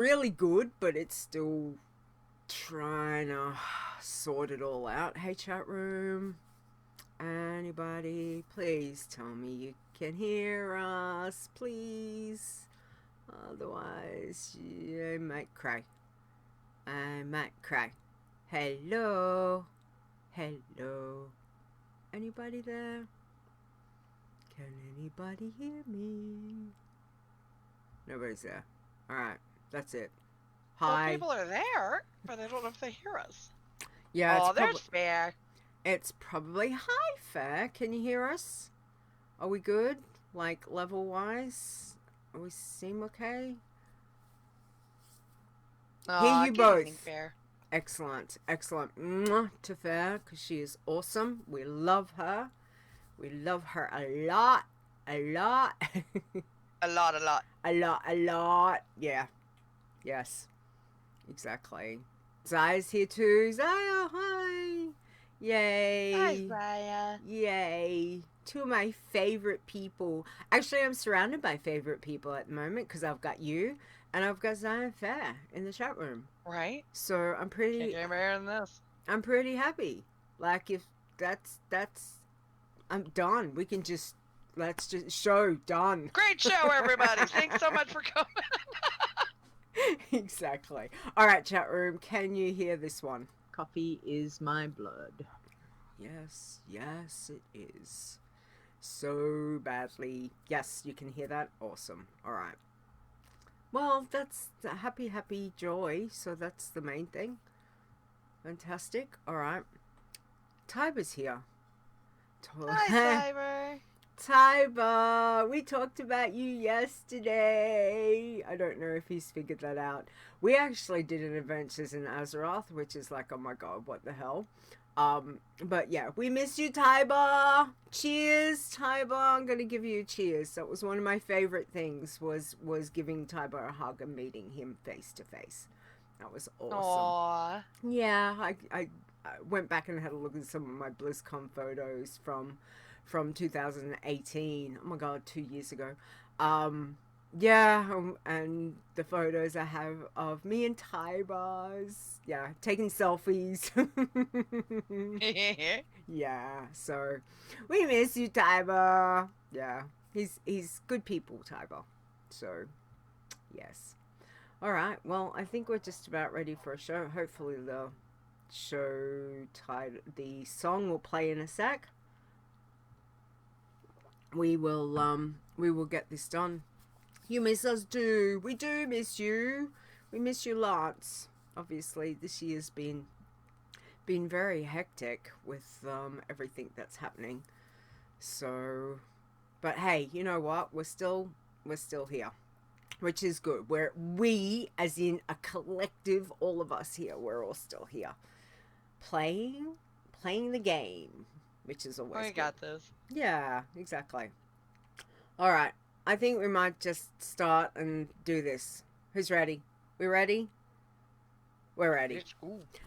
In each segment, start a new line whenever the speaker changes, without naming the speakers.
really good, but it's still trying to sort it all out. Hey, chat room. Anybody, please tell me you can hear us, please. Otherwise, I might cry. I might cry. Hello. Hello. Anybody there? Can anybody hear me? Nobody's there. Alright, that's it.
Well,
Hi.
people are there, but I don't know if they hear us.
Yeah,
Oh, there's Fair.
It's probably hi, Fair. Can you hear us? Are we good? Like level wise? We seem okay? Hear you
Good evening,
both.
Fair.
Excellent, excellent. Mwah to Fair, because she is awesome. We love her. We love her a lot. A lot.
A lot.
A lot, a lot. Yeah. Yes. Exactly. Zaya's here too. Zaya, hi. Yay.
Hi, Zaya.
Yay. Two of my favorite people. Actually, I'm surrounded by favorite people at the moment because I've got you and I've got Zaya and Fair in the chat room.
Right?
So I'm pretty...
Can't get better than this.
I'm pretty happy. Like, if that's... I'm done. We can just... Let's just... Show done.
Great show, everybody. Thanks so much for coming.
Exactly. All right, chat room. Can you hear this one? Coffee is my blood. Yes, yes, it is. So badly. Yes, you can hear that. Awesome. All right. Well, that's the happy joy. So that's the main thing. Fantastic. All right. Tyber's here.
Hi, Tyber.
Tyber, we talked about you yesterday. I don't know if he's figured that out. We actually did an Adventures in Azeroth, which is like, oh my god, what the hell. But yeah, we miss you, Tyber. Cheers, Tyber. I'm gonna give you a cheers. That was one of my favorite things, was giving Tyber a hug and meeting him face to face. That was awesome.
Aww.
Yeah, I went back and had a look at some of my BlizzCon photos from 2018. Oh my god, 2 years ago. Yeah, and the photos I have of me and Tybars, yeah, taking selfies. Yeah, so we miss you, Tyber. Yeah, he's good people, Tyber. So yes. All right, well, I think we're just about ready for a show. Hopefully the the song will play in a sec. We will get this done. You miss us too. We do miss you. We miss you lots. Obviously, this year's been very hectic with everything that's happening. So, but hey, you know what? We're still here, which is good. We, as in a collective, all of us here, we're all still here, playing the game, which is always
We
good.
got this.
Yeah, exactly. All right. I think we might just start and do this. Who's ready? We ready? We're ready.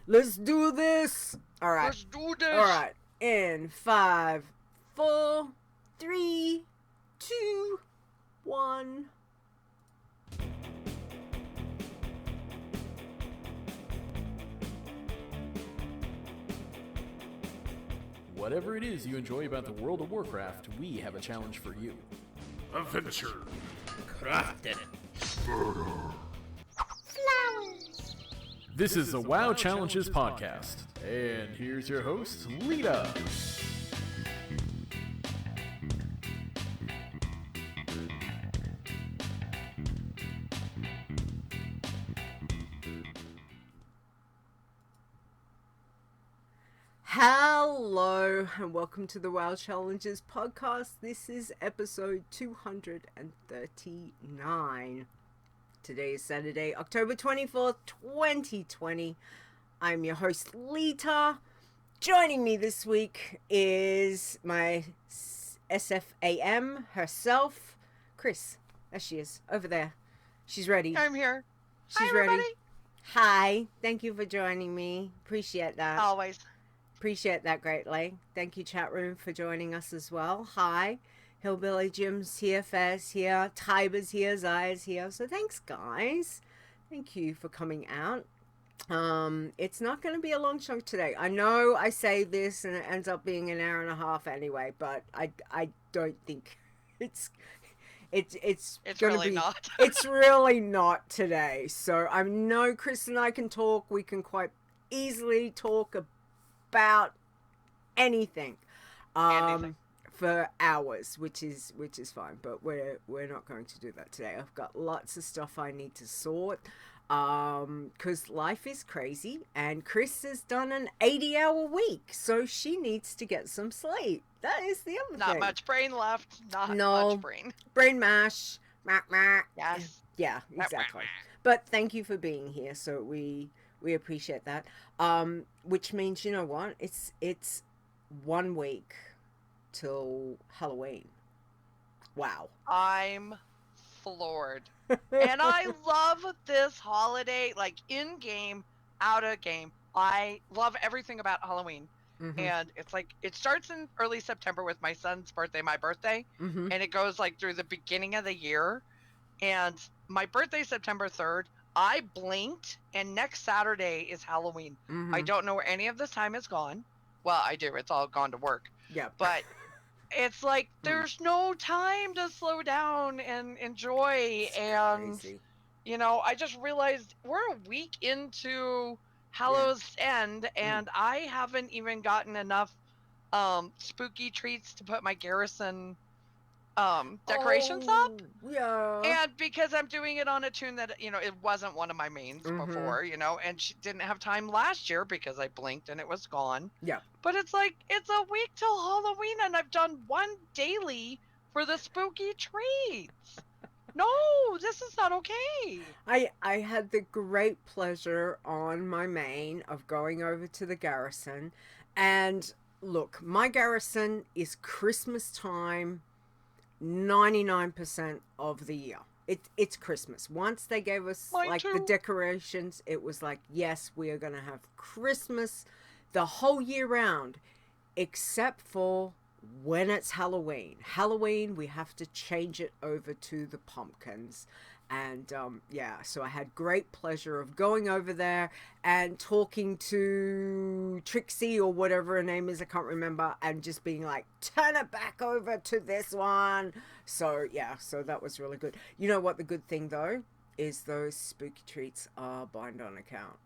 Let's do this. All right.
Let's do this.
All right. In 5, 4, 3, 2, 1.
Whatever it is you enjoy about the World of Warcraft, we have a challenge for you.
Adventure. Crafted.
Flowers.
This is the WoW Challenges podcast. And here's your host, Leeta.
Hello and welcome to the WoW Challenges podcast. This is episode 239. Today is Saturday, October 24th, 2020. I'm your host, Leeta. Joining me this week is my SFAM herself, Chris. There she is, over there. She's ready.
I'm here.
She's
Hi,
ready.
everybody.
Hi. Thank you for joining me. Appreciate that.
Always.
Appreciate that greatly. Thank you, chat room, for joining us as well. Hi. Hillbilly Jim's here, Fair's here, Tyber's here, Zaya's here. So thanks, guys. Thank you for coming out. It's not going to be a long chunk today. I know I say this and it ends up being an hour and a half anyway, but I don't think it's it's going to
really
be
not.
it's really not today. So I know Chris and I can talk. We can quite easily talk about anything.
Anything.
For hours, which is fine, but we're not going to do that today. I've got lots of stuff I need to sort, because life is crazy, and Chris has done an 80-hour week, so she needs to get some sleep. That is the other
Not
thing.
much brain left. Not
No.
much brain.
Brain mash.
Yes.
Yeah, exactly. But thank you for being here, so we appreciate that. Which means, you know what? It's 1 week till Halloween. Wow.
I'm floored. And I love this holiday, like in game, out of game. I love everything about Halloween.
Mm-hmm.
And it's like, it starts in early September with my son's birthday, my birthday,
Mm-hmm.
and it goes like through the beginning of the year. And my birthday, September 3rd, I blinked, and next Saturday is Halloween.
Mm-hmm.
I don't know where any of this time is gone. Well, I do. It's all gone to work.
Yeah.
But it's like there's no time to slow down and enjoy.
It's
and
crazy.
you know, I just realized we're a week into Hallow's End, and I haven't even gotten enough spooky treats to put my garrison decorations up.
Yeah.
And because I'm doing it on a tune that, you know, it wasn't one of my mains before, you know, and she didn't have time last year because I blinked and it was gone.
Yeah.
But it's like, it's a week till Halloween and I've done one daily for the spooky treats. No, this is not okay.
I had the great pleasure on my main of going over to the garrison, and look, my garrison is Christmas time 99% of the year. It's Christmas. Once they gave us
Mine
the
too.
decorations, it was like, yes, we are going to have Christmas the whole year round, except for when it's Halloween. Halloween, we have to change it over to the pumpkins. And yeah, so I had great pleasure of going over there and talking to Trixie or whatever her name is, I can't remember, and just being like, turn it back over to this one. So yeah, so that was really good. You know what the good thing though is, those spooky treats are bind on account.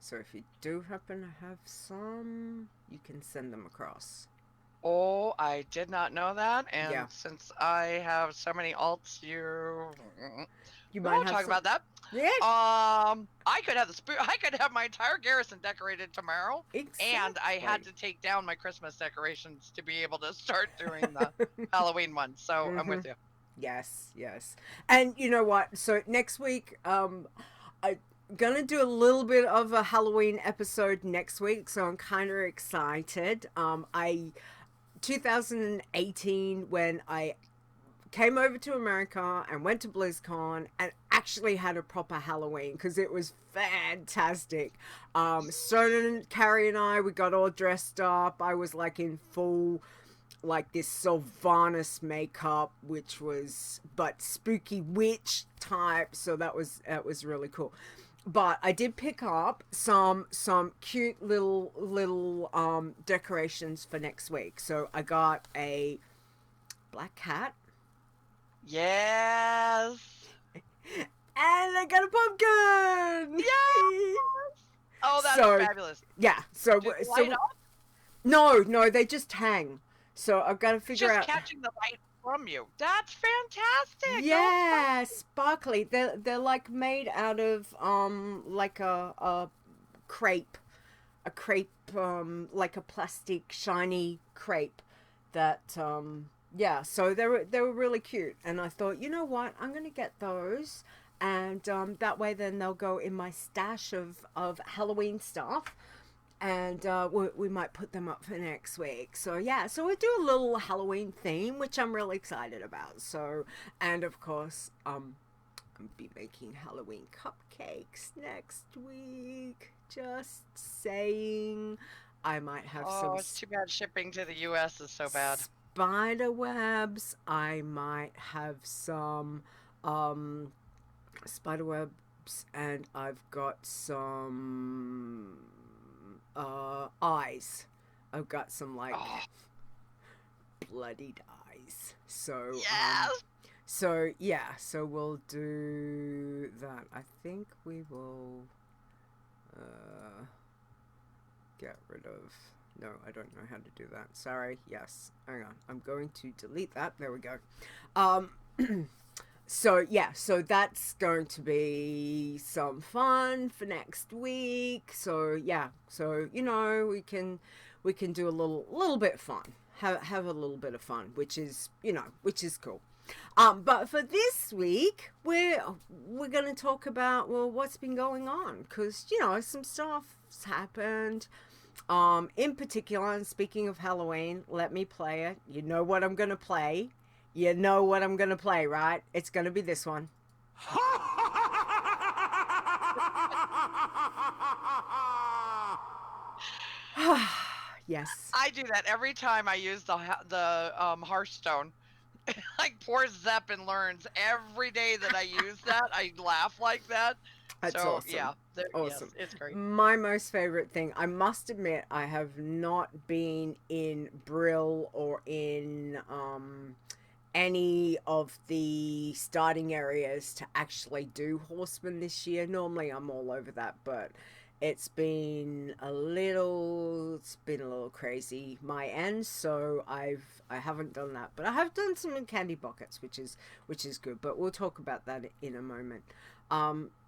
So if you do happen to have some, you can send them across.
Oh, I did not know that. And
Yeah.
since I have so many alts,
You
we
might
won't
have
talk
some...
about that.
Yeah.
I could have I could have my entire garrison decorated tomorrow, and I had to take down my Christmas decorations to be able to start doing the Halloween one. So I'm with you.
Yes, yes. And you know what? So next week, I'm gonna do a little bit of a Halloween episode next week, so I'm kind of excited. 2018, when I came over to America and went to BlizzCon and actually had a proper Halloween, because it was fantastic. Sonnen, Carrie and I, we got all dressed up. I was like in full, like this Sylvanas makeup, which was but spooky witch type, so that was really cool. But I did pick up some cute little decorations for next week. So I got a black cat.
Yes.
And I got a pumpkin.
Yes. Oh, that's fabulous.
Yeah. So
Do they light up?
No, they just hang. So I've got to figure out.
Just catching the light from you. That's fantastic.
Yeah, sparkly. They're like made out of like a crepe, like a plastic shiny crepe that yeah. So they were really cute, and I thought, you know what, I'm gonna get those, and that way then they'll go in my stash of Halloween stuff. And we might put them up for next week. So yeah, so we do a little Halloween theme, which I'm really excited about. So, and of course, I'll be making Halloween cupcakes next week. Just saying. I might have some...
Oh, it's too bad shipping to the US is so bad.
Spider webs. I might have some spiderweb herbs, and I've got some eyes. I've got some like bloodied eyes. So
Yes.
so yeah, so we'll do that. I think we will get rid of. No, I don't know how to do that. Sorry. Yes. Hang on. I'm going to delete that. There we go. So yeah, so that's going to be some fun for next week. So yeah, so we can do a little bit of fun. Have a little bit of fun, which is cool. But for this week, we're going to talk about what's been going on, because some stuff's happened. In particular, and speaking of Halloween, let me play it. You know what I'm going to play. You know what I'm going to play, right? It's going to be this one. Yes.
I do that every time I use the Hearthstone. Like poor Zeppin learns every day that I use that. I laugh like that.
That's
so
awesome.
yeah,
Awesome.
Yes, it's great.
My most favorite thing, I must admit, I have not been in Brill or in any of the starting areas to actually do Horseman this year. Normally I'm all over that, but it's been a little crazy my end, so I haven't done that, but I have done some candy buckets, which is good, but we'll talk about that in a moment.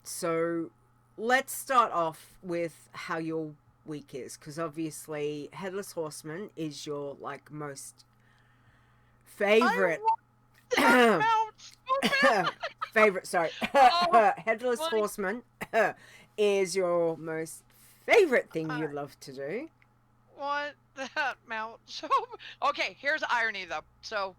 So let's start off with how your week is, because obviously Headless Horseman is your like most favorite favorite, sorry. Headless Horseman is your most favorite thing you love to do.
What that mount? So okay, here's the irony though. So,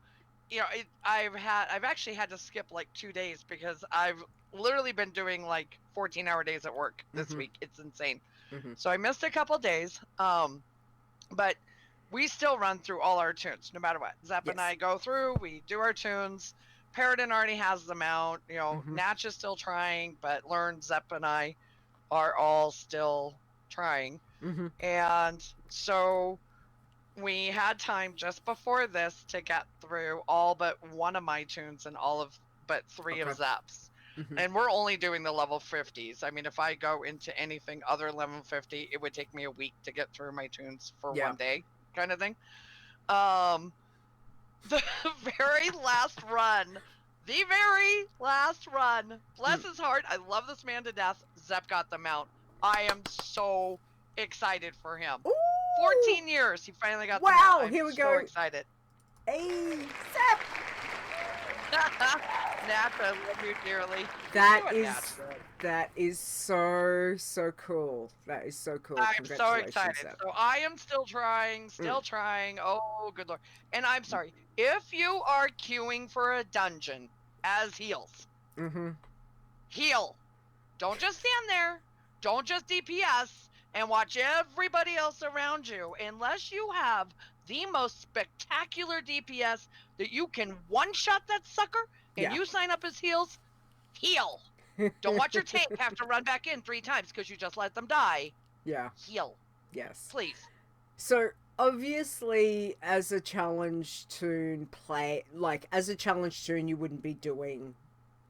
I've actually had to skip like 2 days because I've literally been doing like 14-hour days at work this week. It's insane. So I missed a couple days. But we still run through all our tunes no matter what. Zepp and I go through, we do our tunes. Paradin already has them out. Natch is still trying, but Zepp and I are all still trying. And so we had time just before this to get through all but one of my tunes and all of but three of Zepp's. And we're only doing the level 50s. I mean, if I go into anything other level 50, it would take me a week to get through my tunes for one day, kind of thing. The very last run, bless his heart, I love this man to death. Zepp got them out. I am so excited for him. Ooh. 14 years, he finally got them out. I'm
here we
so
go.
Excited.
Hey, Zepp!
Natch, I love you dearly.
That is so cool. That is so cool.
I'm so excited. Zepp. So I am still trying. Oh, good Lord. And I'm sorry. If you are queuing for a dungeon as heals, heal. Don't just stand there. Don't just DPS and watch everybody else around you. Unless you have the most spectacular DPS that you can one-shot that sucker and you sign up as heals, heal. Don't watch your tank have to run back in 3 times because you just let them die.
Yeah.
Heal.
Yes.
Please.
So obviously, as a challenge tune you wouldn't be doing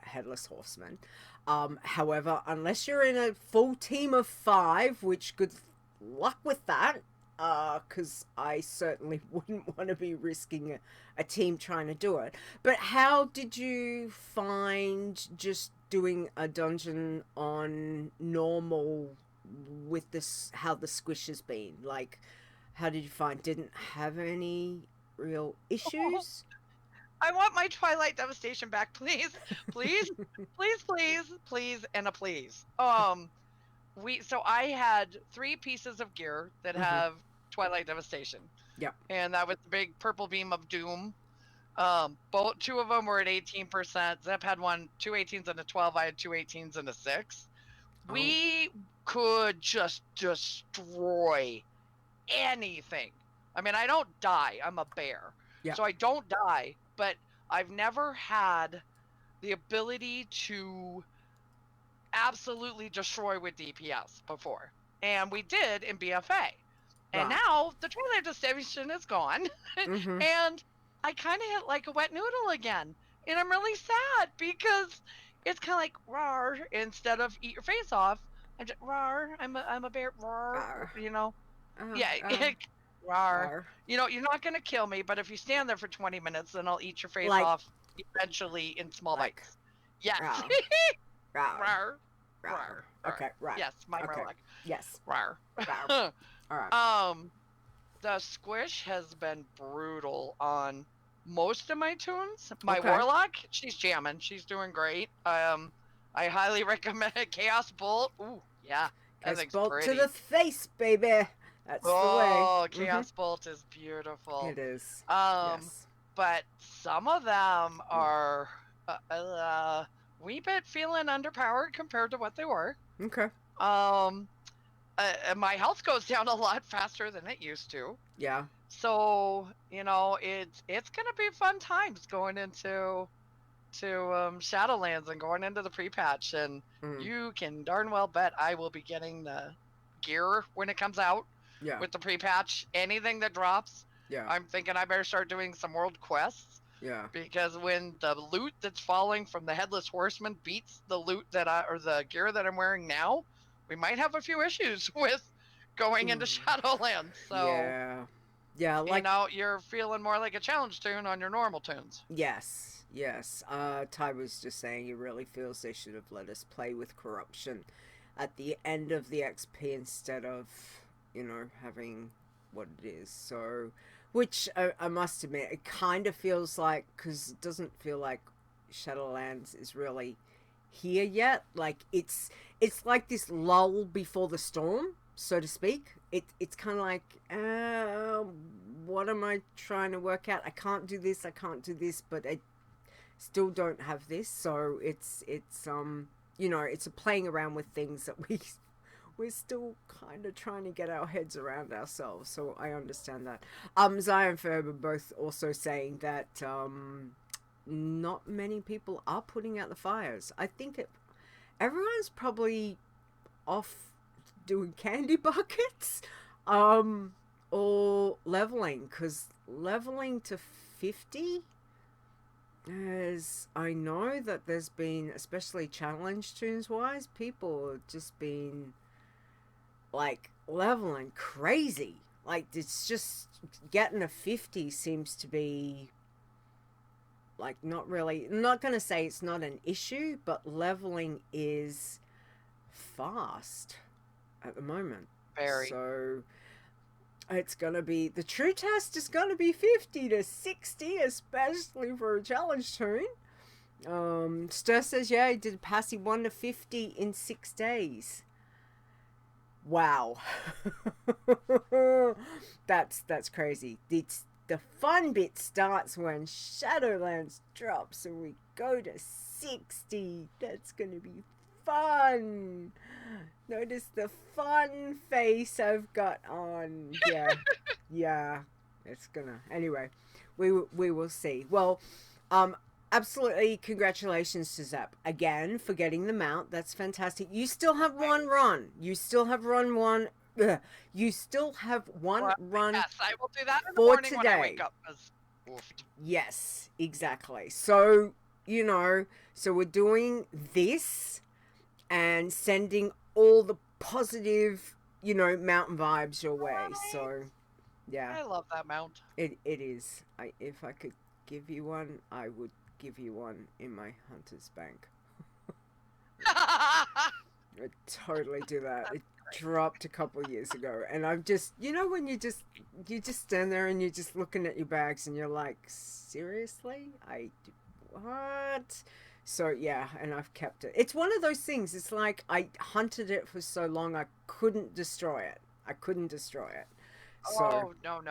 Headless Horseman. However, unless you're in a full team of 5, which good luck with that, because I certainly wouldn't want to be risking a team trying to do it. But how did you find just doing a dungeon on normal with this, how the squish has been? Like, how did you find, didn't have any real issues?
I want my Twilight Devastation back, please. Please, please, please, please, and a please. So I had 3 pieces of gear that have Twilight Devastation.
Yeah.
And that was the big purple beam of doom. 2 of them were at 18%. Zepp had 2 18s and a 12. I had 2 18s and a 6. We could just destroy anything. I mean, I don't die. I'm a bear. Yeah. So I don't die, but I've never had the ability to absolutely destroy with DPS before. And we did in BFA. And
Right.
now the twilight distribution is gone.
Mm-hmm.
And I kind of hit like a wet noodle again. And I'm really sad because it's kind of like rawr instead of eat your face off. I'm just rawr. I'm a bear. Rawr.
Rawr.
You know.
Uh,
Yeah.
uh,
Rawr.
rawr.
You know, you're not gonna kill me, but if you stand there for 20 minutes, then I'll eat your face
Like-
off eventually in small
like,
bites. Yes.
rawr. Rawr.
Rawr.
Rawr.
Rawr.
Okay, right.
Yes, my
Okay.
Murloc.
Yes.
Rawr.
Rawr. All right.
The squish has been brutal on most of my tunes. My
Okay.
Warlock, she's jamming. She's doing great. I highly recommend Chaos Bolt. Ooh, yeah. That
Let's
thing's
bolt
pretty.
to the face, baby. That's the way.
Oh, Chaos Bolt is beautiful.
It is.
Um,
Yes.
but some of them are wee bit feeling underpowered compared to what they were.
Okay.
My health goes down a lot faster than it used to.
Yeah.
So, you know, it's gonna be fun times going into Shadowlands and going into the pre-patch, and
Mm.
you can darn well bet I will be getting the gear when it comes out
Yeah.
with the pre-patch. Anything that drops,
Yeah.
I'm thinking I better start doing some world quests,
Yeah.
because when the loot that's falling from the Headless Horseman beats the loot or the gear that I'm wearing now, we might have a few issues with going into Shadowlands. So
Yeah. Yeah. Like.
you know, you're feeling more like a challenge tune on your normal tunes.
Yes. Yes. Ty was just saying he really feels they should have let us play with corruption at the end of the XP instead of, you know, having what it is. So, which I must admit, it kind of feels like, because it doesn't feel like Shadowlands is really here yet. Like it's like this lull before the storm, so to speak. It's kind of like, what am I trying to work out? I can't do this, but I still don't have this. So it's you know, it's a playing around with things that we're still kind of trying to get our heads around ourselves. So I understand that. Zion and Ferb are both also saying that not many people are putting out the fires. I think everyone's probably off doing candy buckets or leveling, because leveling to 50, as I know that there's been, especially challenge tunes wise, people have just been like leveling crazy. Like it's just getting a 50 seems to be like not really, I'm not going to say it's not an issue, but leveling is fast at the moment.
Very.
So it's going to be, the true test is going to be 50 to 60, especially for a challenge tune. Stir says, yeah, he did Passy 1 to 50 in 6 days. Wow. That's crazy. The fun bit starts when Shadowlands drops and we go to 60. That's going to be fun. Notice the fun face I've got on. Yeah. Yeah. It's gonna. Anyway, we will see. Well, absolutely congratulations to Zap again for getting the mount. That's fantastic. You still have one run. You still have one. You still have one run.
Yes, I will do that in the
for
morning when I
today.
wake up.
Yes, exactly. So, you know, so we're doing this and sending all the positive, you know, mountain vibes your way. So, yeah.
I love that mount.
It is. If I could give you one, I would give you one in my hunter's bank. I'd totally do that. It dropped a couple years ago, and I've just, you know, when you just stand there and you're just looking at your bags and you're like, seriously, what? So yeah, and I've kept it. It's one of those things. It's like I hunted it for so long, I couldn't destroy it. So,
no,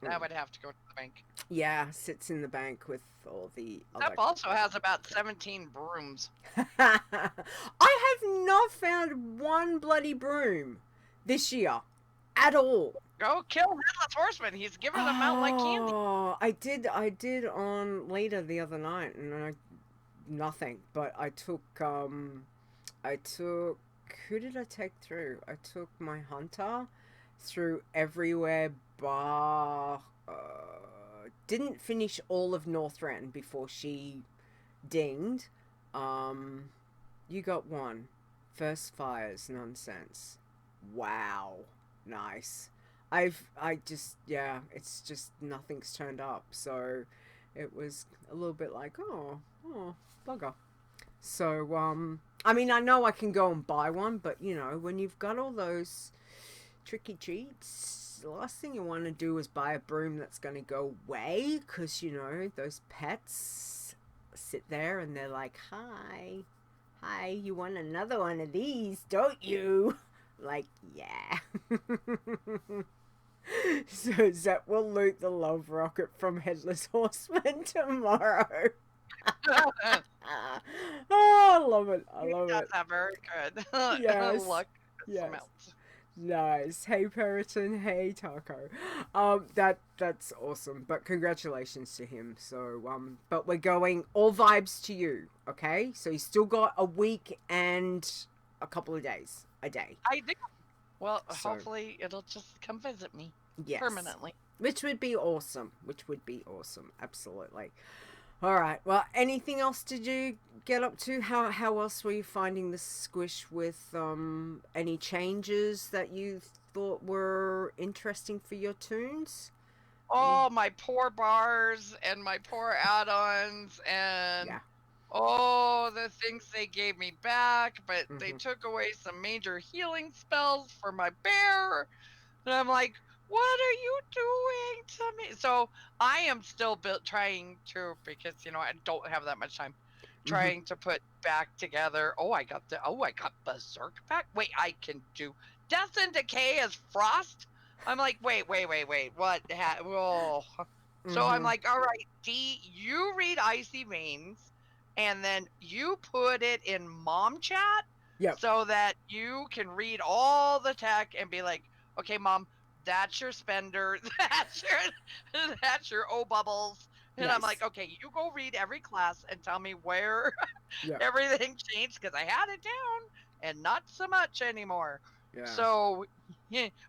that would have to go to the bank.
yeah, sits in the bank with all the other.
That also has about 17 brooms.
I have not found one bloody broom this year at all.
Go kill Headless Horseman. He's giving them out like candy.
Oh, I did on Leeta the other night, and nothing. But I took I took. Who did I take through? I took my hunter through everywhere bar. Didn't finish all of Northrend before she dinged. Um, you got one. First fires nonsense. Wow, nice. I just yeah, it's just nothing's turned up. So it was a little bit like oh bugger. So I mean I know I can go and buy one, but you know when you've got all those tricky treats, the last thing you want to do is buy a broom that's going to go away because you know those pets sit there and they're like hi, you want another one of these, don't you? Like, yeah. So Zep will loot the love rocket from Headless Horseman tomorrow. Oh, I love it. I love
That's
it.
not very good.
Yes.
Luck
Yes.
smelts.
Nice. Hey Periton, hey Taco. That's awesome. But congratulations to him. So but we're going all vibes to you, okay? So you still got a week and a couple of days. A day.
I do. Well,
So
hopefully it'll just come visit me
yes.
permanently.
Which would be awesome. Which would be awesome. Absolutely. All right. Well, anything else did you get up to? How else were you finding the squish with any changes that you thought were interesting for your tunes?
Oh, my poor bars and my poor add-ons and
Yeah.
oh, the things they gave me back, but they
Mm-hmm.
took away some major healing spells for my bear. And I'm like, what are you doing to me? So I am still trying to, because you know I don't have that much time,
Mm-hmm.
trying to put back together. I got Berserk back. Wait, I can do Death and Decay as Frost. I'm like, wait. What? Whoa. So I'm
Mm-hmm.
like, all right, D, you read Icy Veins, and then you put it in mom chat
Yep.
so that you can read all the tech and be like, okay, mom, that's your spender, that's your O bubbles. And I'm like,
Nice.
okay, you go read every class and tell me where
Yep.
everything changed because I had it down and not so much anymore.
Yeah.
So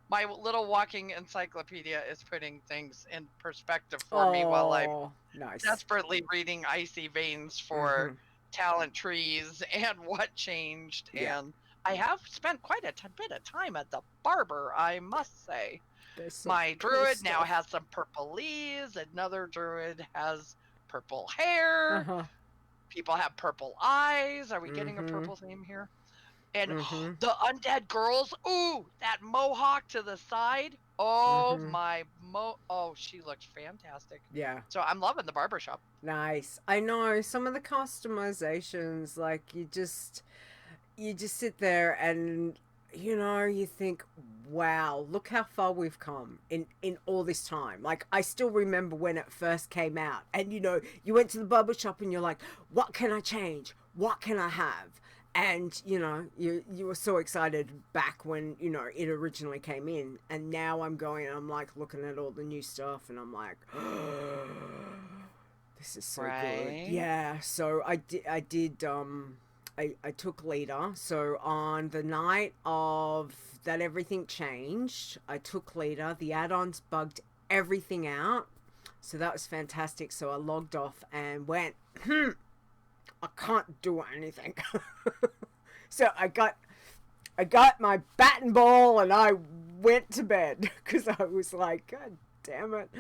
my little walking encyclopedia is putting things in perspective for me while I'm
Oh, nice.
desperately reading Icy Veins for
Mm-hmm.
talent trees and what changed.
Yeah.
And I have spent quite a bit of time at the barber, I must say.
There's some
My
cool
druid now
stuff.
has some purple leaves. Another druid has purple hair.
Uh-huh.
People have purple eyes. Are we getting a
Mm-hmm.
purple theme here? And
Mm-hmm.
the undead girls. Ooh, that mohawk to the side. Oh
Mm-hmm.
my Oh, she looks fantastic.
Yeah.
So I'm loving the barbershop.
Nice. I know some of the customizations, like you just sit there and you know you think, wow, look how far we've come in all this time. Like I still remember when it first came out, and you know you went to the barber shop and you're like, what can I change? What can I have? And you know you were so excited back when you know it originally came in, and now I'm going and I'm like looking at all the new stuff and I'm like this is so good.
Right.
Yeah, so I took Leeta. So on the night of that everything changed, I took Leeta. The add-ons bugged everything out. So that was fantastic. So I logged off and went, I can't do anything. So I got my bat and ball and I went to bed because I was like, God damn it.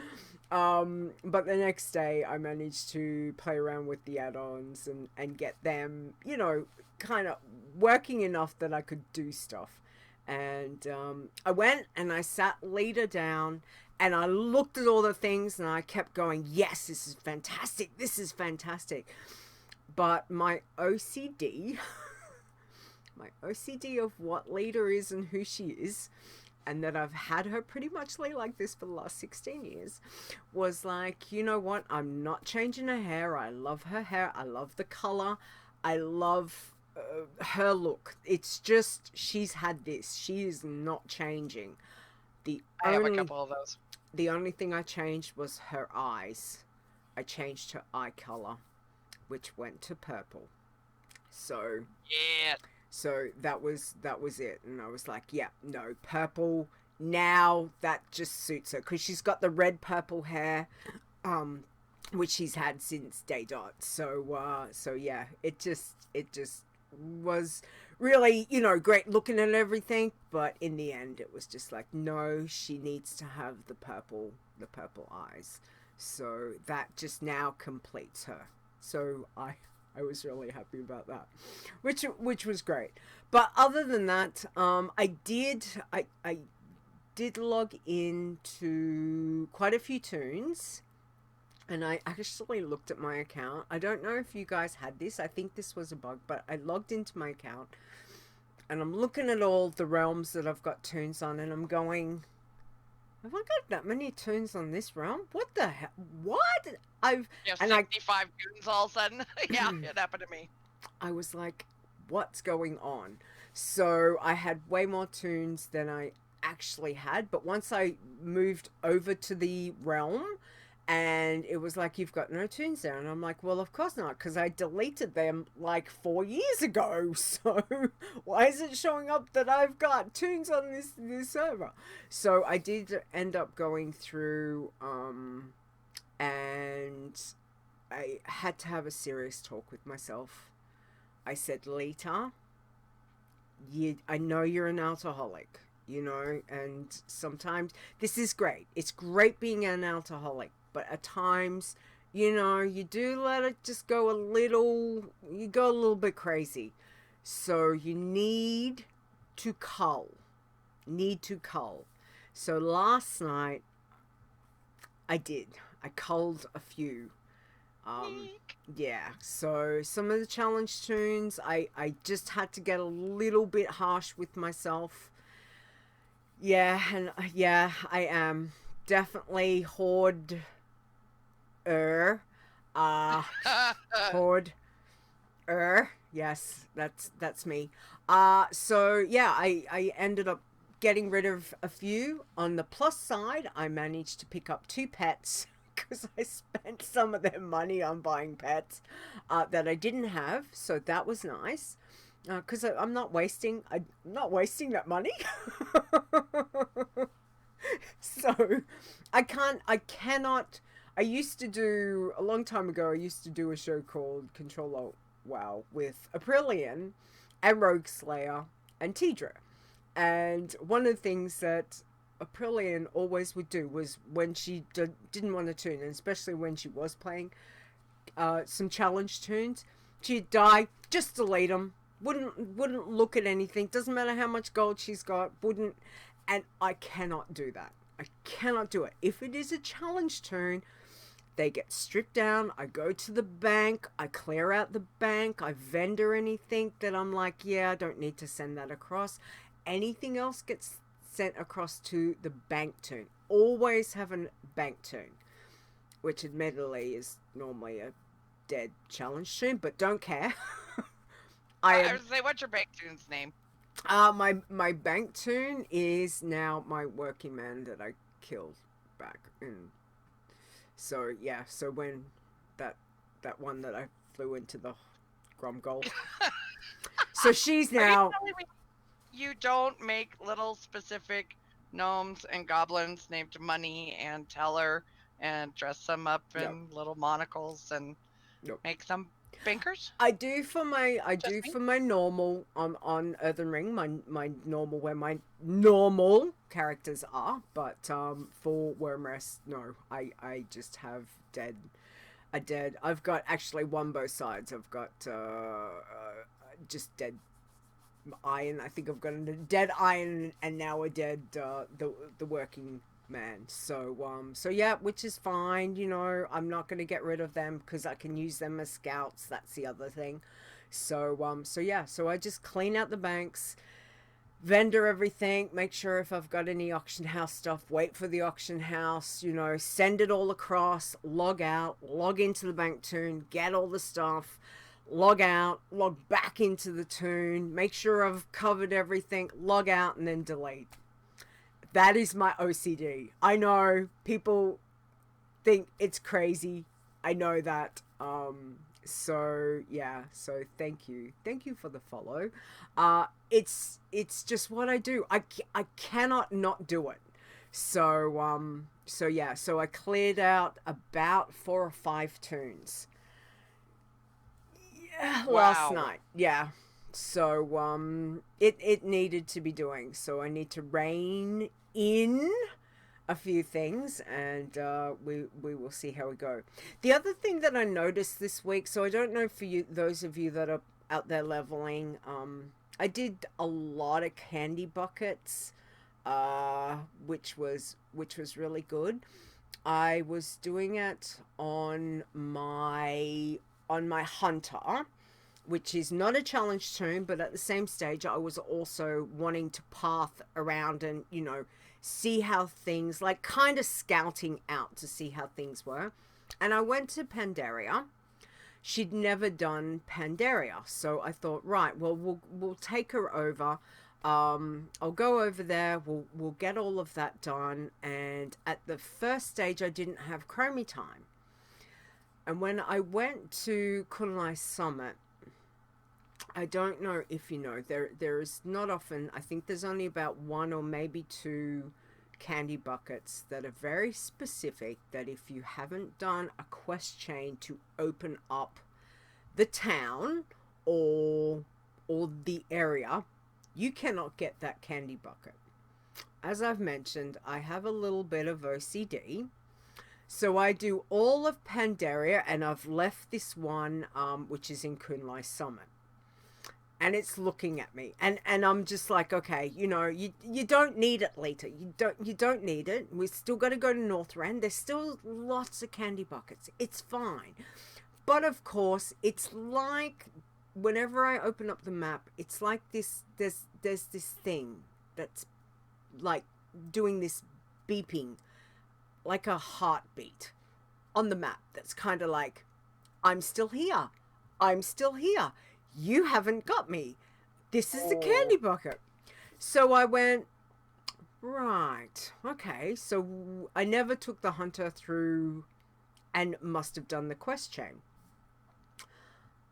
But the next day I managed to play around with the add-ons and get them, you know, kind of working enough that I could do stuff. And I went and I sat Leeta down and I looked at all the things and I kept going, yes, this is fantastic. This is fantastic. But my OCD, my OCD of what Leeta is and who she is, and that I've had her pretty much like this for the last 16 years, was like, you know what? I'm not changing her hair. I love her hair. I love the color. I love her look. It's just, she's had this. She is not changing.
I have a couple of those.
The only thing I changed was her eyes. I changed her eye color, which went to purple. So
Yeah.
So that was it. And I was like, yeah, no, purple. Now that just suits her because she's got the red purple hair, which she's had since day dot. So yeah, it just was really, great looking at everything, but in the end it was just like, no, she needs to have the purple eyes. So that just now completes her. So I was really happy about that, which was great. But other than that, I did log into quite a few tunes, and I actually looked at my account. I don't know if you guys had this. I think this was a bug, but I logged into my account and I'm looking at all the realms that I've got tunes on, and I'm going, have I got that many tunes on this realm? What the hell? What?
You have 65 tunes all of a sudden. Yeah, it happened to me.
I was like, what's going on? So I had way more tunes than I actually had, but once I moved over to the realm, and it was like, you've got no tunes there, and I'm like, well, of course not, because I deleted them like 4 years ago. So why is it showing up that I've got tunes on this server? So I did end up going through, and I had to have a serious talk with myself. I said, Leeta, I know you're an alcoholic, and sometimes this is great. It's great being an alcoholic, but at times, you do let it just go a little bit crazy. So you need to cull. So last night, I did. I culled a few. Yeah, so some of the challenge tunes, I just had to get a little bit harsh with myself. Yeah, and yeah, I am definitely horde yes, that's me. So yeah, I ended up getting rid of a few. On the plus side, I managed to pick up 2 pets because I spent some of their money on buying pets that I didn't have, so that was nice. Because I'm not wasting that money. So I cannot. I used to do, a long time ago, I used to do a show called Control WoW with Aprillian and Rogue Slayer and Tidra. And one of the things that Aprillian always would do was, when she didn't want to tune, and especially when she was playing some challenge tunes, she'd die, just delete them. Wouldn't look at anything. Doesn't matter how much gold she's got. Wouldn't. And I cannot do that. I cannot do it. If it is a challenge tune, they get stripped down. I go to the bank. I clear out the bank. I vendor anything that I'm like, yeah, I don't need to send that across. Anything else gets sent across to the bank tune. Always have a bank tune, which admittedly is normally a dead challenge tune, but don't care.
I was say, what's your bank tune's name?
My bank tune is now my working man that I killed back in. So yeah, so when that one that I flew into the Grumgold. So she's now.
You don't make little specific gnomes and goblins named Money and Teller and dress them up in little monocles and make them bankers?
I do for my normal on Earthen Ring, my normal, where my normal characters are, but for Wormrest, no, I just have dead. I've got actually one both sides. I've got just dead iron. I think I've got a dead iron and now a dead the working man. So yeah, which is fine. I'm not going to get rid of them because I can use them as scouts. That's the other thing. So yeah, so I just clean out the banks, vendor everything, make sure if I've got any auction house stuff, wait for the auction house, send it all across, log out, log into the bank tune, get all the stuff, log out, log back into the tune, make sure I've covered everything, log out, and then delete. That is my OCD. I know people think it's crazy. I know that. So yeah, so thank you for the follow. It's just what I do. I cannot not do it. So yeah, so I cleared out about 4 or 5 tunes. Yeah, last
Wow.
night. Yeah. So it needed to be doing. So I need to rein in a few things, and we will see how we go. The other thing that I noticed this week, so I don't know for you, those of you that are out there leveling, I did a lot of candy buckets, which was really good. I was doing it on my hunter, which is not a challenge tune, but at the same stage, I was also wanting to path around and, see how things, like kind of scouting out to see how things were. And I went to Pandaria. She'd never done Pandaria. So I thought, right, well, we'll take her over. I'll go over there. We'll get all of that done. And at the first stage, I didn't have Chromie time. And when I went to Kunlai Summit, I don't know if you know, there is not often, I think there's only about 1 or maybe 2 candy buckets that are very specific, that if you haven't done a quest chain to open up the town or the area, you cannot get that candy bucket. As I've mentioned, I have a little bit of OCD. So I do all of Pandaria, and I've left this one, which is in Kunlai Summit. And it's looking at me, and I'm just like, okay, you don't need it, Leeta. You don't need it. We've still got to go to Northrend. There's still lots of candy buckets. It's fine. But of course, it's like whenever I open up the map, it's like this. There's this thing that's like doing this beeping, like a heartbeat on the map. That's kind of like, I'm still here. I'm still here. You haven't got me. This is the candy bucket. So I went, right, okay. So I never took the hunter through and must have done the quest chain.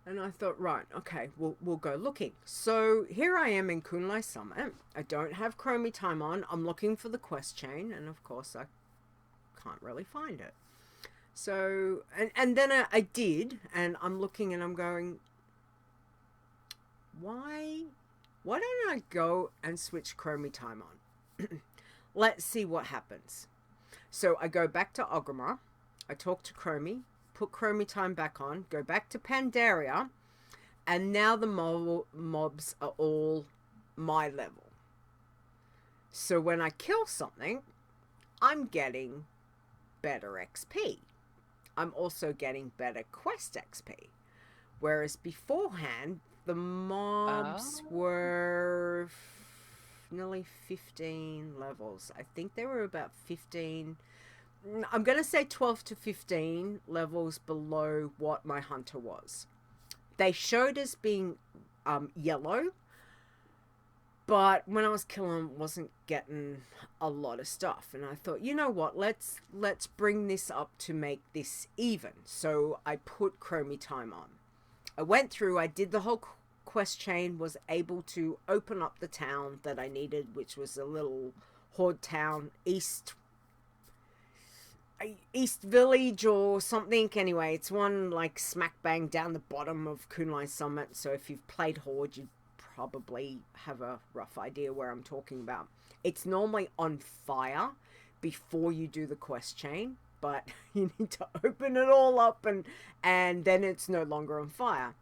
And I thought, right, okay, we'll go looking. So here I am in Kunlai Summit. I don't have Chromie time on. I'm looking for the quest chain, and of course I can't really find it. So, and then I did, and I'm looking and I'm going, why don't I go and switch Chromie time on? Let's see what happens. So I go back to Ogrimmar. I talk to Chromie, put Chromie time back on, go back to Pandaria, and now the mobs are all my level. So when I kill something, I'm getting better XP. I'm also getting better quest XP. Whereas beforehand, the mobs were nearly 15 levels. I think they were about 15. I'm going to say 12 to 15 levels below what my hunter was. They showed as being yellow, but when I was killing, wasn't getting a lot of stuff. And I thought, you know what, let's bring this up to make this even. So I put Chromie time on. I went through, I did the whole quest chain, was able to open up the town that I needed, which was a little horde town, East Village or something. Anyway, it's one like smack bang down the bottom of Kunlai Summit. So if you've played Horde, you probably have a rough idea where I'm talking about. It's normally on fire before you do the quest chain, but you need to open it all up and then it's no longer on fire.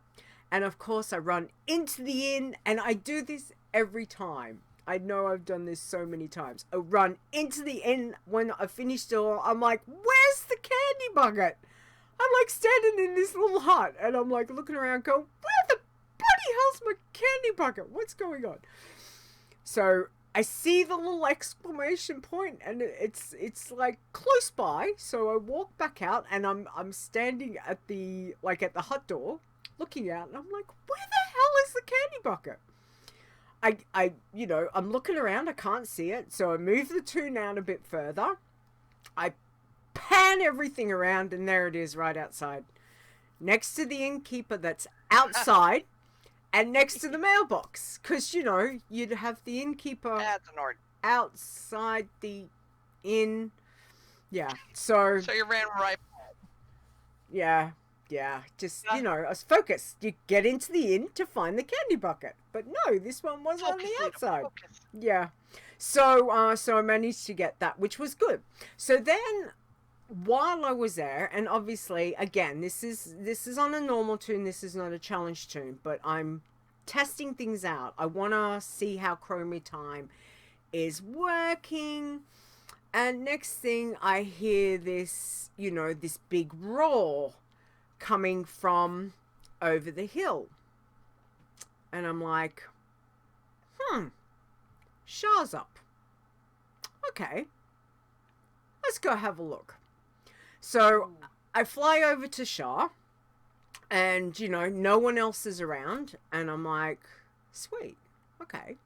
And of course I run into the inn, and I do this every time. I know I've done this so many times. I run into the inn when I finished it all. I'm like, where's the candy bucket? I'm like standing in this little hut, and I'm like looking around going, where the bloody hell's my candy bucket? What's going on? So I see the little exclamation point, and it's like close by. So I walk back out, and I'm standing at the hut door, looking out, and I'm like, where the hell is the candy bucket? I'm looking around, I can't see it, so I move the tune out a bit further. I pan everything around, and there it is right outside. next to the innkeeper that's outside and next to the mailbox. Because, you know, you'd have the innkeeper
That's an order.
outside the inn. Yeah, so
So you ran right.
yeah, just, you know, I was focused. You get into the inn to find the candy bucket. But no, this one was on the outside.
Focus.
Yeah. So so I managed to get that, which was good. So then while I was there, and obviously again, this is on a normal toon, this is not a challenge toon, but I'm testing things out. I want to see how Chromie Time is working. And next thing I hear this, you know, this big roar coming from over the hill. And I'm like, Shah's up. Okay. Let's go have a look. So I fly over to Shah and, you know, no one else is around. And I'm like, sweet. Okay.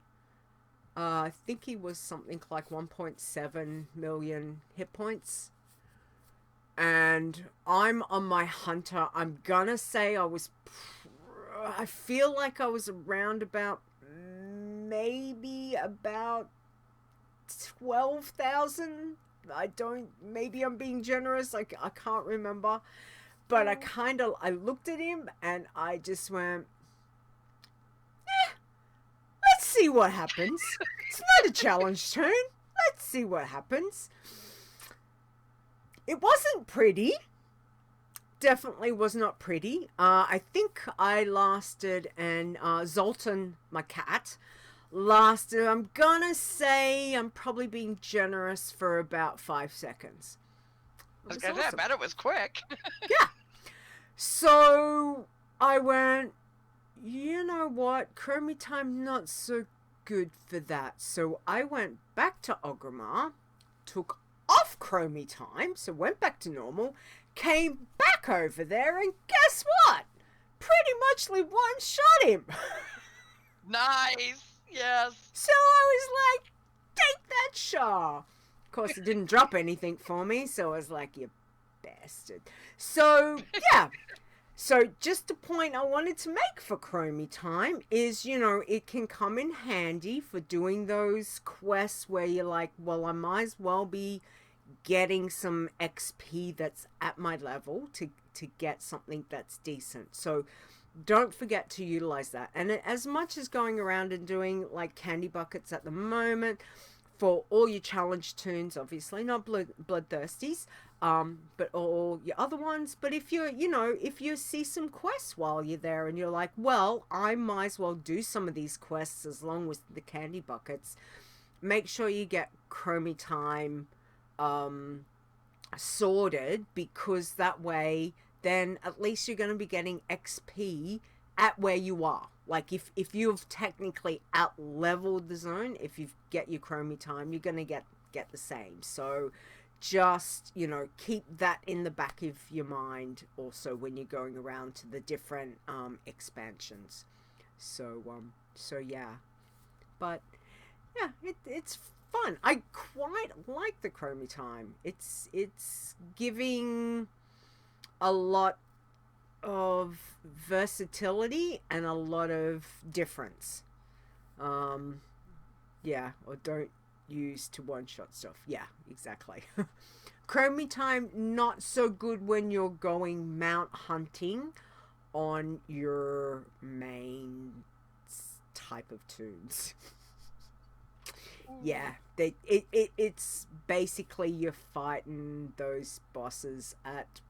I think he was something like 1.7 million hit points. And I'm on my hunter. I'm gonna say I feel like I was around about, maybe about 12,000. Maybe I'm being generous. I can't remember. But I looked at him and I just went, let's see what happens. It's not a challenge turn. Let's see what happens. It wasn't pretty. Definitely was not pretty. I think I lasted, and Zoltan, my cat, lasted, I'm gonna say, I'm probably being generous, for about 5 seconds.
I was gonna say, I bet it was quick.
Yeah. So I went, you know what? Chromie Time not so good for that. So I went back to Ogrimmar, took off Chromie Time, so went back to normal, came back over there, and guess what? Pretty much one-shot him.
Nice. Yes.
So I was like, take that, Shah. Of course, it didn't drop anything for me, so I was like, you bastard. So, yeah. So just a point I wanted to make for Chromie Time is, you know, it can come in handy for doing those quests where you're like, well, I might as well be getting some XP that's at my level to get something that's decent. So don't forget to utilize that. And as much as going around and doing like candy buckets at the moment for all your challenge toons, obviously not bloodthirsties, but all your other ones. But if you're, you know, if you see some quests while you're there and you're like, well, I might as well do some of these quests as long as the candy buckets, make sure you get Chromie Time sorted, because that way then at least you're going to be getting XP at where you are. Like if you've technically out leveled the zone, if you get your Chromie Time, you're going to get the same. So just, you know, keep that in the back of your mind also when you're going around to the different expansions. So yeah, but yeah, it's fun. I quite like the Chromie Time. It's giving a lot of versatility and a lot of difference. Yeah, or don't use to one-shot stuff. Yeah, exactly. Chromie Time not so good when you're going mount hunting on your main type of toons. Yeah, it's basically you're fighting those bosses at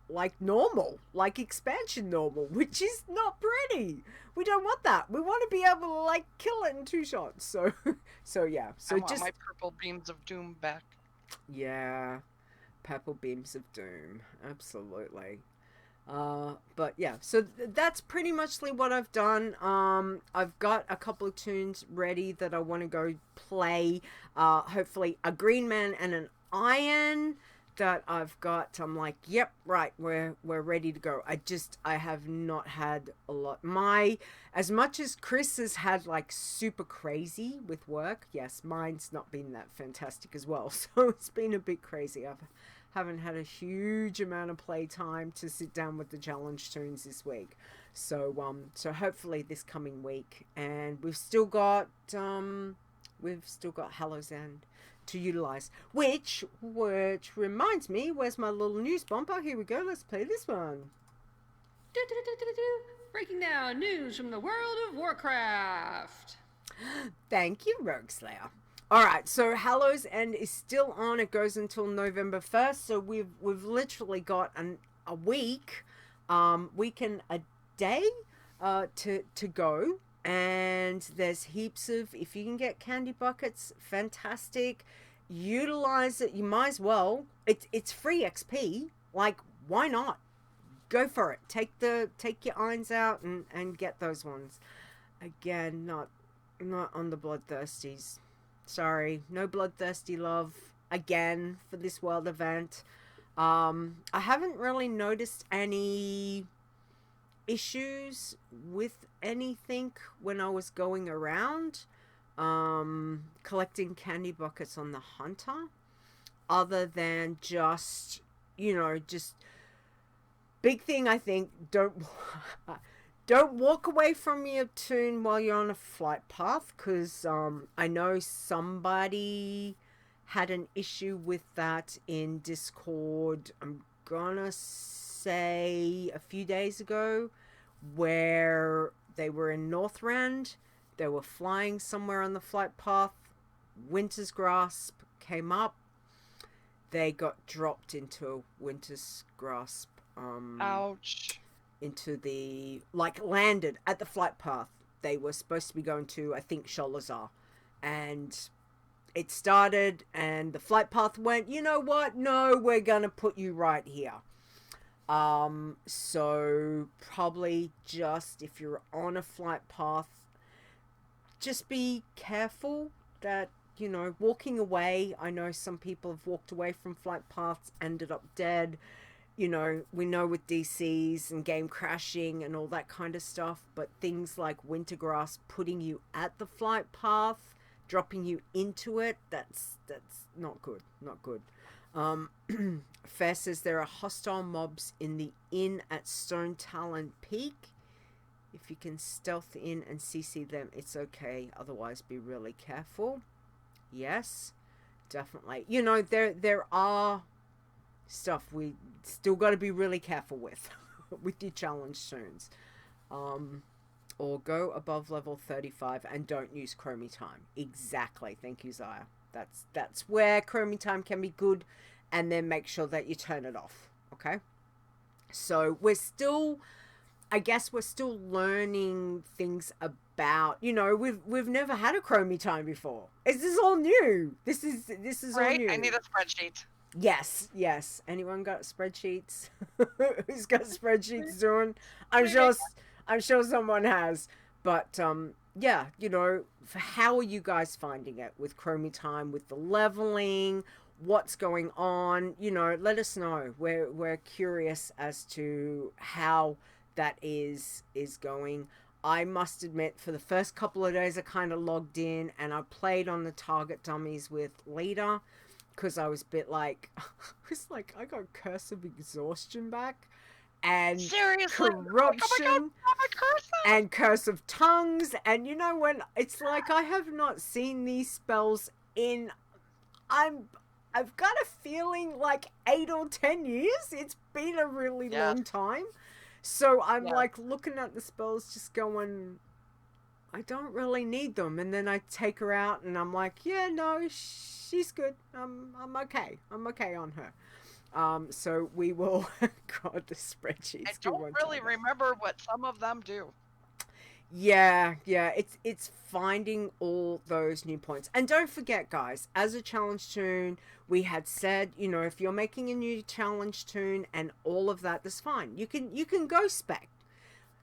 like normal, like expansion normal, which is not pretty. We don't want that. We want to be able to like kill it in 2 shots. So yeah. So
I want
just
my purple beams of doom back.
yeah, purple beams of doom, absolutely. But yeah, so that's pretty muchly what I've done. I've got a couple of toons ready that I want to go play. Hopefully a green man and an iron. that I've got, I'm like, yep, right, we're ready to go. I have not had a lot. As much as Chris has had like super crazy with work, yes, mine's not been that fantastic as well. So it's been a bit crazy. Haven't had a huge amount of playtime to sit down with the challenge tunes this week. So hopefully this coming week, and we've still got Hallow's End to utilize, which reminds me, where's my little news bumper? Here we go, let's play this one.
Breaking down news from the world of Warcraft.
Thank you, Rogue Slayer. Alright, so Hallow's End is still on. It goes until November 1st, so we've literally got a week and a day to go. And there's heaps of, if you can get candy buckets, fantastic. Utilize it. You might as well. It's free XP. Like, why not? Go for it. Take your irons out and get those ones. Again, not on the bloodthirsties. Sorry, no bloodthirsty love again for this world event. I haven't really noticed any issues with anything when I was going around collecting candy buckets on the hunter, other than just big thing. I think don't walk away from your tune while you're on a flight path, because I know somebody had an issue with that in Discord. I'm gonna say a few days ago, where they were in Northrend. They were flying somewhere on the flight path. Winter's Grasp came up. They got dropped into Winter's Grasp.
Ouch.
Into the, landed at the flight path. They were supposed to be going to, I think, Sholazar. And it started, and the flight path went, you know what? No, we're gonna put you right here. So probably just, if you're on a flight path, just be careful that, walking away. I know some people have walked away from flight paths, ended up dead. We know with DCs and game crashing and all that kind of stuff, but things like Wintergrass putting you at the flight path, dropping you into it, that's not good. Not good. Fair says there are hostile mobs in the inn at Stone Talon Peak. If you can stealth in and CC them, it's okay. Otherwise, be really careful. Yes, definitely. There are stuff we still got to be really careful with with your challenge tunes. Or go above level 35 and don't use Chromie Time. Exactly. Thank you, Zaya. That's where Chromie Time can be good, and then make sure that you turn it off. Okay? So we're still learning things about, we've never had a Chromie Time before. This is all new. This is
right?
all new.
I need a spreadsheet.
Yes. Anyone got spreadsheets? Who's got spreadsheets doing? I'm sure someone has. But yeah, how are you guys finding it with Chromie Time, with the leveling? What's going on? Let us know. We're curious as to how that is going. I must admit, for the first couple of days, I kind of logged in and I played on the target dummies with Leeta, because I was a bit like, I got Curse of Exhaustion back, and
Seriously?
Corruption,
Oh my God,
and Curse of Tongues, and when it's like I have not seen these spells in, I've got a feeling like 8 or 10 years. It's been a really long time. So I'm looking at the spells, just going, I don't really need them. And then I take her out and I'm like, yeah, no, she's good. I'm okay. I'm okay on her. So we will, God, the spreadsheets.
I don't really remember what some of them do.
Yeah, it's finding all those new points. And don't forget, guys, as a challenge tune, we had said, if you're making a new challenge tune and all of that, that's fine. You can go spec.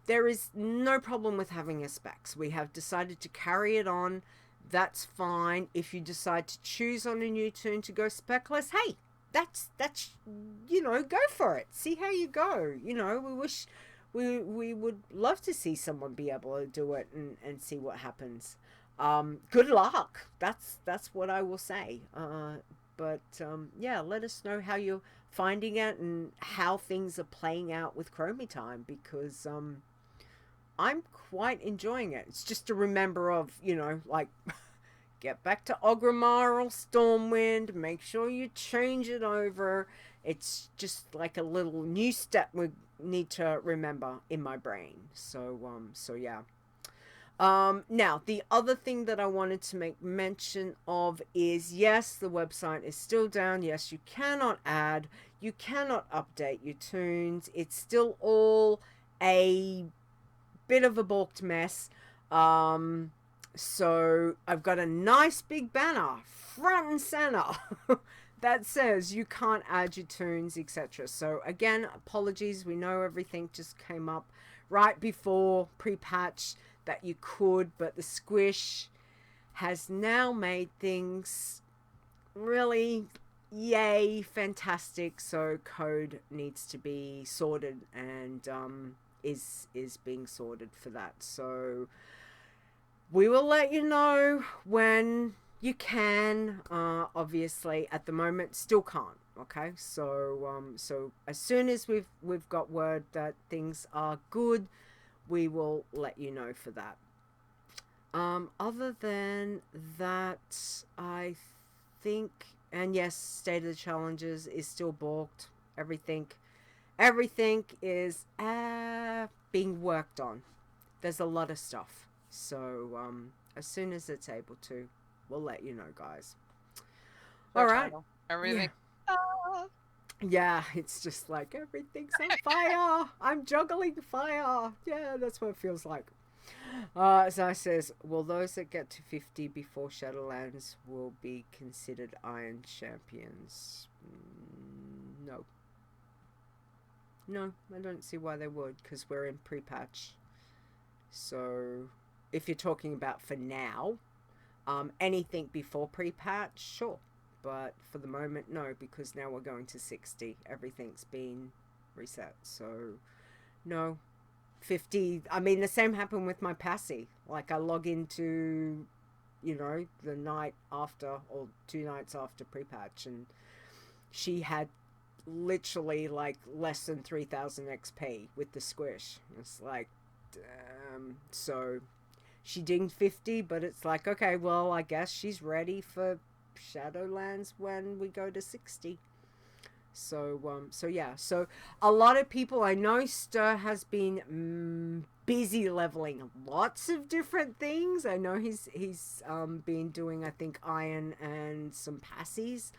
There is no problem with having a specs. We have decided to carry it on. That's fine. If you decide to choose on a new tune to go specless, hey, that's go for it. See how you go. We wish we would love to see someone be able to do it and see what happens. Good luck. That's what I will say. But yeah, let us know how you're finding it and how things are playing out with Chromie Time, because I'm quite enjoying it. It's just a remember of, like, get back to Ogrimmar or Stormwind, make sure you change it over. It's just like a little new step we need to remember in my brain. So yeah. Now, the other thing that I wanted to make mention of is, yes, the website is still down. Yes, you cannot add, you cannot update your tunes. It's still all a bit of a balked mess. So I've got a nice big banner front and center that says you can't add your tunes, etc. So again, apologies. We know everything just came up right before pre-patch that you could, but the squish has now made things really fantastic. So code needs to be sorted, and is being sorted for that. So we will let you know when you can. Obviously at the moment still can't. Okay, so so as soon as we've got word that things are good, we will let you know for that. Other than that, I think, and yes, State of the Challenges is still balked. Everything is being worked on. There's a lot of stuff. So as soon as it's able to, we'll let you know, guys. All right.
Everything.
Yeah. Yeah, it's just like everything's on fire. I'm juggling fire. Yeah, that's what it feels like. Zai says, will those that get to 50 before Shadowlands will be considered Iron Champions? No. No, I don't see why they would, because we're in pre-patch. So, if you're talking about for now, anything before pre-patch, sure. But for the moment, no, because now we're going to 60. Everything's been reset. So, no. 50, I mean, the same happened with my Passy. Like, I log into, the night after, or 2 nights after pre-patch, and she had literally, like, less than 3,000 XP with the squish. It's like, so she dinged 50, but it's like, okay, well, I guess she's ready for Shadowlands when we go to 60. So yeah, so a lot of people, I know Stir has been busy leveling lots of different things. I know he's been doing, I think, Iron and some Passies,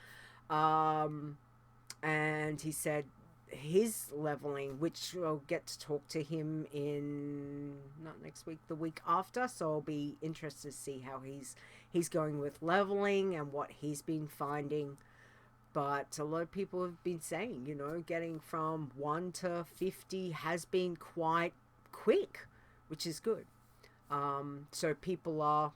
and he said his leveling, which I'll get to talk to him in not next week, the week after, so I'll be interested to see how he's going with leveling and what he's been finding. But a lot of people have been saying, getting from 1 to 50 has been quite quick, which is good. So people are,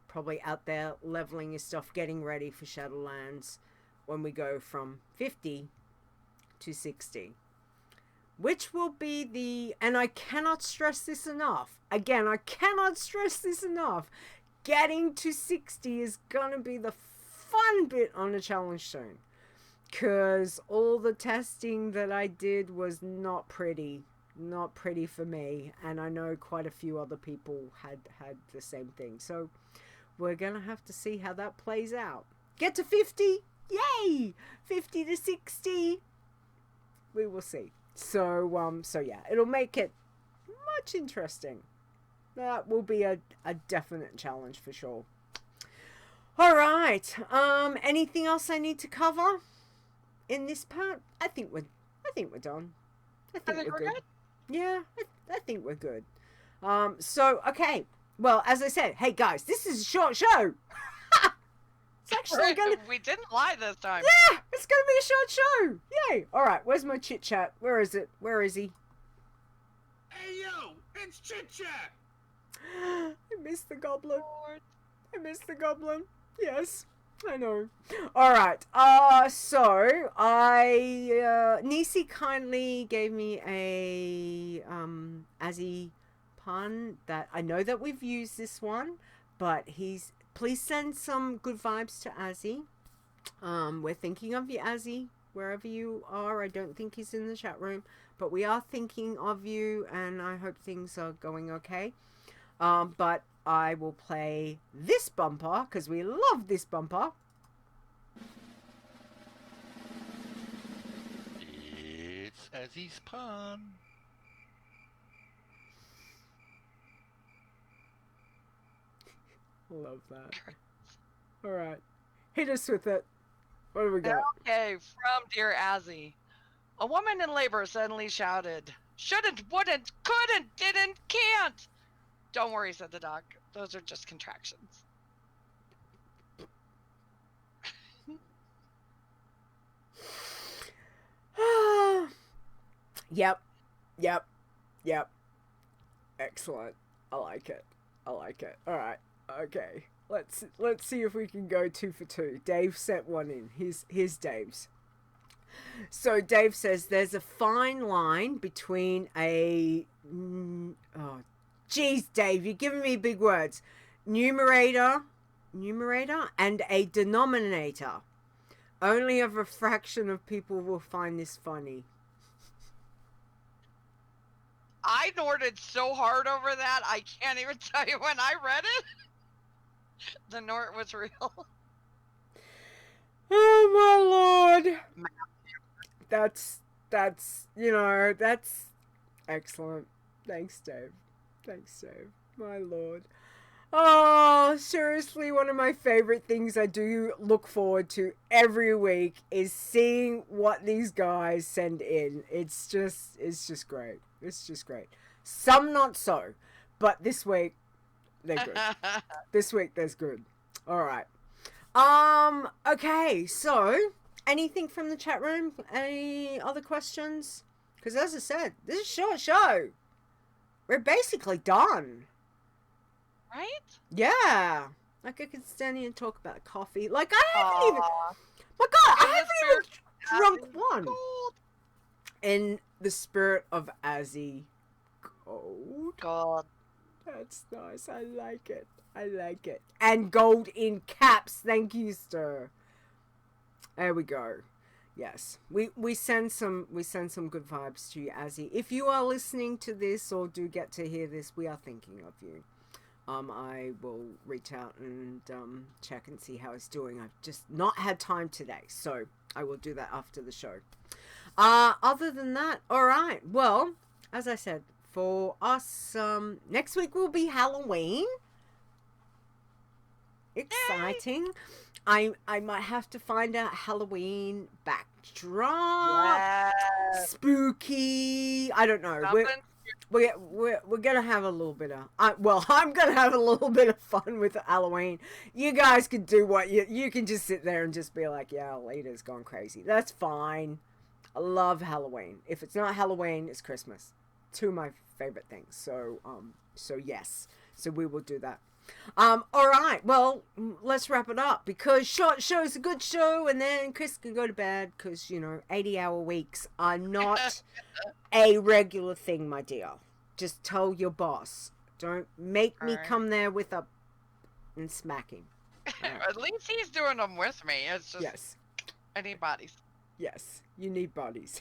probably out there leveling his stuff, getting ready for Shadowlands when we go from 50 to 60. Which will be and I cannot stress this enough. Again, I cannot stress this enough. Getting to 60 is going to be the fun bit on the challenge zone, because all the testing that I did was not pretty for me, and I know quite a few other people had the same thing. So we're gonna have to see how that plays out. Get to 50, yay! 50 to 60, we will see. So yeah, it'll make it much interesting. That will be a definite challenge for sure. All right. Anything else I need to cover in this part? I think we're done. I think we're good. Yeah, I think we're good. So okay. Well, as I said, hey guys, this is a short show. It's actually gonna.
We didn't lie this time.
Yeah, it's gonna be a short show. Yay! All right. Where's my chit chat? Where is it? Where is he?
Hey yo, it's Chit Chat.
I missed the goblin. I missed the goblin. Yes. I know. All right. So Nisi kindly gave me a Azzy pun that I know that we've used this one, but please send some good vibes to Azzy. We're thinking of you, Azzy, wherever you are. I don't think he's in the chat room, but we are thinking of you, and I hope things are going okay. But I will play this bumper because we love this bumper.
It's Azzy's pun.
Love that. All right, hit us with it. What do we got?
Okay, from Dear Azzy. A woman in labor suddenly shouted, "Shouldn't, wouldn't, couldn't, didn't, can't!" "Don't worry," said the doc. "Those are just contractions."
Yep. Excellent. I like it. All right. Okay. Let's see if we can go 2 for 2. Dave sent one in. Here's Dave's. So Dave says there's a fine line between a geez, Dave, you're giving me big words. Numerator and a denominator. Only a fraction of people will find this funny.
I Norted so hard over that, I can't even tell you when I read it. The Nort was real.
Oh my lord. That's that's excellent. Thanks, Dave. My lord. Oh, seriously, one of my favorite things I do look forward to every week is seeing what these guys send in. It's just great. It's just great. Some not so, but this week they're good. This week there's good. All right. Okay, so anything from the chat room? Any other questions? Because as I said, this is a short show. We're basically done.
Right?
Yeah. Like I could stand here and talk about coffee. Like I haven't even... My God, I haven't even drunk one.
Gold.
In the spirit of Azzy Gold.
God.
That's nice. I like it. And gold in caps. Thank you, sir. There we go. Yes. We send some good vibes to you, Azzy. If you are listening to this or do get to hear this, we are thinking of you. I will reach out and check and see how it's doing. I've just not had time today, so I will do that after the show. Other than that, all right. Well, as I said, for us, next week will be Halloween. Exciting. I might have to find out Halloween backdrop.
Yes.
Spooky. I don't know.
Something.
We're gonna have a little bit of I'm gonna have a little bit of fun with Halloween. You guys can do what you can just sit there and just be like, yeah, Leeta's gone crazy. That's fine. I love Halloween. If it's not Halloween, it's Christmas. Two of my favorite things. So yes. So we will do that. All right. Well, let's wrap it up because short show is a good show, and then Chris can go to bed because 80-hour weeks are not a regular thing, my dear. Just tell your boss. Don't make me come there with and smack him. Right.
At least he's doing them with me. It's just
Yes.
I need bodies.
Yes, you need bodies.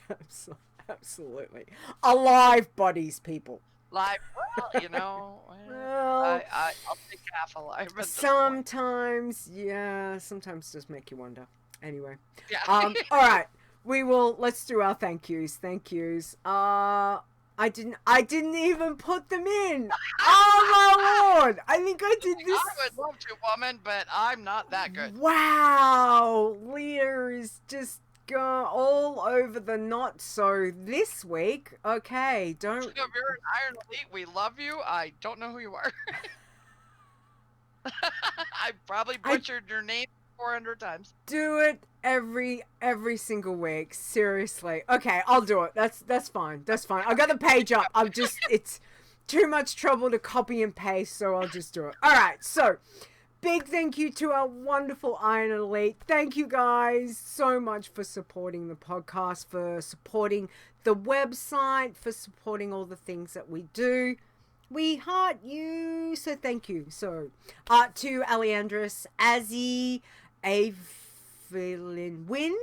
Absolutely. Alive bodies, people.
Live, well,
Well,
I'll take half alive.
Sometimes just make you wonder. Anyway.
Yeah.
All right. Let's do our thank yous. I didn't even put them in. Oh my lord. I think I did this.
I would love to, woman, but I'm not that good.
Wow. Leeta is just gone all over the not so this week. Okay, don't.
If you're an Iron Elite, we love you. I don't know who you are. I probably butchered your name 400 times.
Do it every single week. Seriously. Okay, I'll do it. That's fine. I got the page up. it's too much trouble to copy and paste, so I'll just do it. All right. So, big thank you to our wonderful Iron Elite. Thank you guys so much for supporting the podcast, for supporting the website, for supporting all the things that we do. We heart you, so thank you. So, to Aleandris, Azzy, Evelyn Wynn,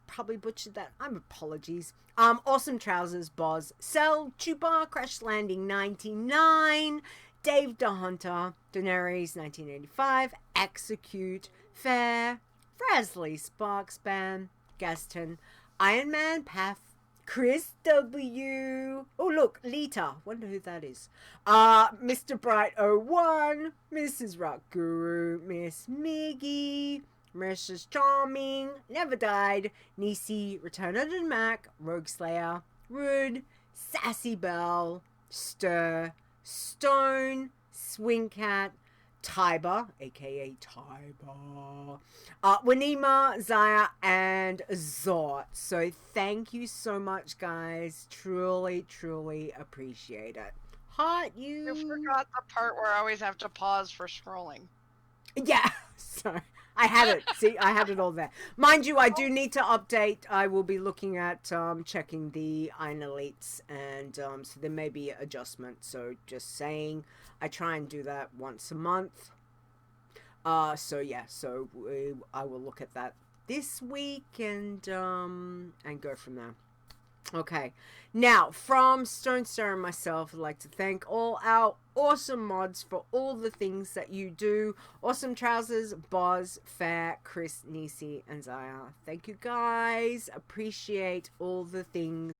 probably butchered that. I'm apologies. Awesome Trousers, Boz, Cell, Chupa, Crash Landing 99, Dave the Hunter, Daenerys 1985, Execute, Fair, Frasley, Sparkspan, Gaston, Iron Man, Path, KhrysW. Oh look, Leeta. Wonder who that is. Mr. Bright 01, Mrs. Rock Guru, Miss Miggy, Mrs. Charming, Never Died, Nisi, Return of the Mac, Rogue Slayer, Rude, Sassy Bell, Stir, Stone, Swing Cat, Tiber, aka Tiber, Wanima, Zaya, and Zort. So thank you so much, guys. Truly, truly appreciate it. Heart you.
You forgot the part where I always have to pause for scrolling.
Yeah, sorry. I had it. See, I had it all there. Mind you, I do need to update. I will be looking at checking the Iron Elites, and so there may be adjustments. So just saying, I try and do that once a month. So yeah, so I will look at that this week and go from there. Okay, now from Stone Star and myself, I'd like to thank all our awesome mods for all the things that you do. Awesome Trousers, Boz, Fair, Chris, Nisi, and Zaya. Thank you guys. Appreciate all the things